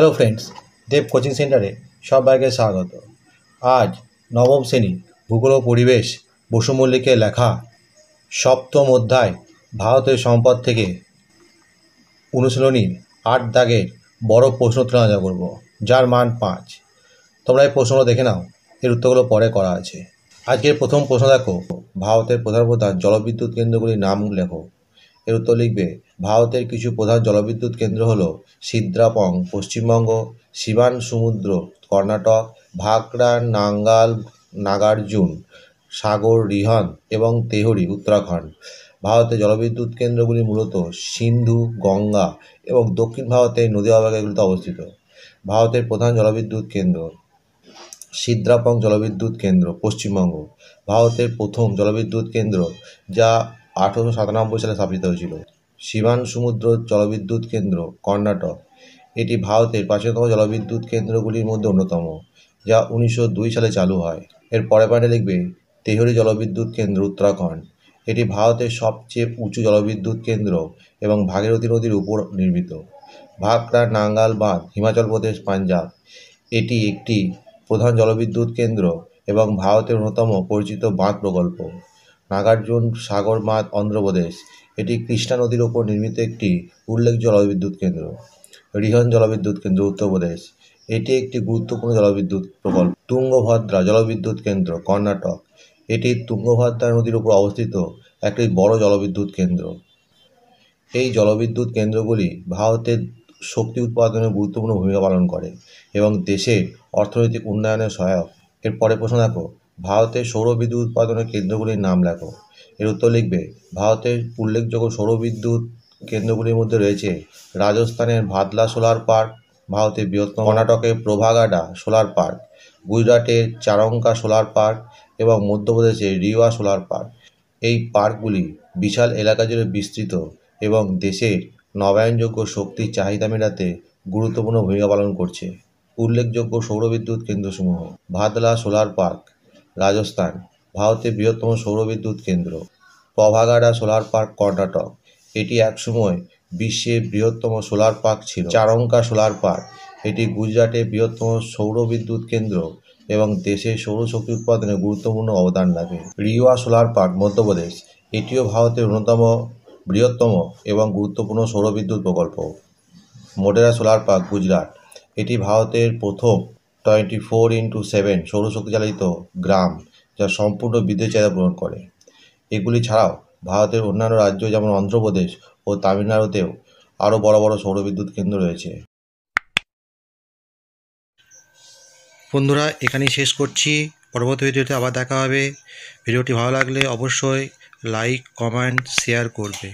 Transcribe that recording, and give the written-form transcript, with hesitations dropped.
Hello friends, দেব coaching সেন্টারে সবাইকে স্বাগত। আজ নবম শ্রেণী ভূগোল ও পরিবেশ বসু মল্লিকের লেখা সপ্তম অধ্যায় ভারতের সম্পদ থেকে অনুশীলনীর 8 দাগের বড় প্রশ্ন তুলনা করব, যার মান 5। তোমরা এই প্রশ্নগুলো দেখে নাও, এর উত্তরগুলো পরে করা আছে। আজকের প্রথম প্রশ্ন দেখো, ভারতের প্রধান প্রধান জলবিদ্যুৎ কেন্দ্রগুলির নাম লেখো। এর উত্তর লিখবে, ভারতের কিছু প্রধান জলবিদ্যুৎ কেন্দ্র হলো সিদ্রাপং পশ্চিমবঙ্গ, শিবান সমুদ্র কর্ণাটক, ভাকরা নাঙ্গাল নাগার্জুন সাগর রিহন এবং তেহরি উত্তরাখণ্ড। ভারতের জলবিদ্যুৎ কেন্দ্রগুলি মূলত সিন্ধু, গঙ্গা এবং দক্ষিণ ভারতের নদী অববাহিকাগুলিতে অবস্থিত। ভারতের প্রধান জলবিদ্যুৎ কেন্দ্র সিদ্রাপং জলবিদ্যুৎ কেন্দ্র পশ্চিমবঙ্গ, ভারতের প্রথম জলবিদ্যুৎ কেন্দ্র যা 1897 সালে স্থাপিত হয়েছিল। শিবান সমুদ্র জলবিদ্যুৎ কেন্দ্র কর্ণাটক, এটি ভারতের প্রাচীনতম জলবিদ্যুৎ কেন্দ্রগুলির মধ্যে অন্যতম, যা 1902 সালে চালু হয়। এর পরে পয়েন্টে লিখবে, তেহরি জলবিদ্যুৎ কেন্দ্র উত্তরাখণ্ড, এটি ভারতের সবচেয়ে উঁচু জলবিদ্যুৎ কেন্দ্র এবং ভাগীরথী নদীর উপর নির্মিত। ভাকরা নাঙ্গাল বাঁধ হিমাচল প্রদেশ পাঞ্জাব, এটি একটি প্রধান জলবিদ্যুৎ কেন্দ্র এবং ভারতের অন্যতম পরিচিত বাঁধ প্রকল্প। নাগার্জুন সাগর বাঁধ অন্ধ্রপ্রদেশ, এটি কৃষ্ণা নদীর ওপর নির্মিত একটি উল্লেখযোগ্য জলবিদ্যুৎ কেন্দ্র। রিহন জলবিদ্যুৎ কেন্দ্র উত্তরপ্রদেশ, এটি একটি গুরুত্বপূর্ণ জলবিদ্যুৎ প্রকল্প। তুঙ্গভদ্রা জলবিদ্যুৎ কেন্দ্র কর্ণাটক, এটি তুঙ্গভদ্রা নদীর উপর অবস্থিত একটি বড় জলবিদ্যুৎ কেন্দ্র। এই জলবিদ্যুৎ কেন্দ্রগুলি ভারতের শক্তি উৎপাদনে গুরুত্বপূর্ণ ভূমিকা পালন করে এবং দেশের অর্থনৈতিক উন্নয়নে সহায়ক। এর পরে প্রশ্ন দেখো, ভারতের সৌর বিদ্যুৎ উৎপাদনের কেন্দ্রগুলির নাম লেখো। এর উত্তর লিখবে, ভারতের উল্লেখযোগ্য সৌর বিদ্যুৎ কেন্দ্রগুলির মধ্যে রয়েছে রাজস্থানের ভাদলা সোলার পার্ক, ভারতের বৃহত্তম, কর্ণাটকের প্রভাগাডা সোলার পার্ক, গুজরাটের চারঙ্কা সোলার পার্ক এবং মধ্যপ্রদেশের রিওয়া সোলার পার্ক। এই পার্কগুলি বিশাল এলাকা জুড়ে বিস্তৃত এবং দেশের নবায়নযোগ্য শক্তির চাহিদা মেটাতে গুরুত্বপূর্ণ ভূমিকা পালন করছে। উল্লেখযোগ্য সৌরবিদ্যুৎ কেন্দ্রসমূহ: ভাদলা সোলার পার্ক রাজস্থান, ভারতের বৃহত্তম সৌরবিদ্যুৎ কেন্দ্র। প্রভাগাডা সোলার পার্ক কর্ণাটক, এটি একসময় বিশ্বের বৃহত্তম সোলার পার্ক ছিল। চারঙ্কা সোলার পার্ক, এটি গুজরাটের বৃহত্তম সৌরবিদ্যুৎ কেন্দ্র এবং দেশের সৌরশক্তি উৎপাদনে গুরুত্বপূর্ণ অবদান রাখে। রিওয়া সোলার পার্ক মধ্যপ্রদেশ, এটিও ভারতের অন্যতম বৃহত্তম এবং গুরুত্বপূর্ণ সৌরবিদ্যুৎ প্রকল্প। মোঢেরা সোলার পার্ক গুজরাট, এটি ভারতের প্রথম 24x7 সৌরশক্তি চালিত গ্রাম, যা সম্পূর্ণ বিদ্যুৎ চাহিদা পূরণ করে। এগুলি ছাড়াও ভারতের অন্যান্য রাজ্য যেমন অন্ধ্রপ্রদেশ ও তামিলনাড়ুতেও আরও বড় বড় সৌরবিদ্যুৎ কেন্দ্র রয়েছে। বন্ধুরা, এখানেই শেষ করছি। পরবর্তী ভিডিওতে আবার দেখা হবে। ভিডিওটি ভালো লাগলে অবশ্যই লাইক, কমেন্ট, শেয়ার করবে।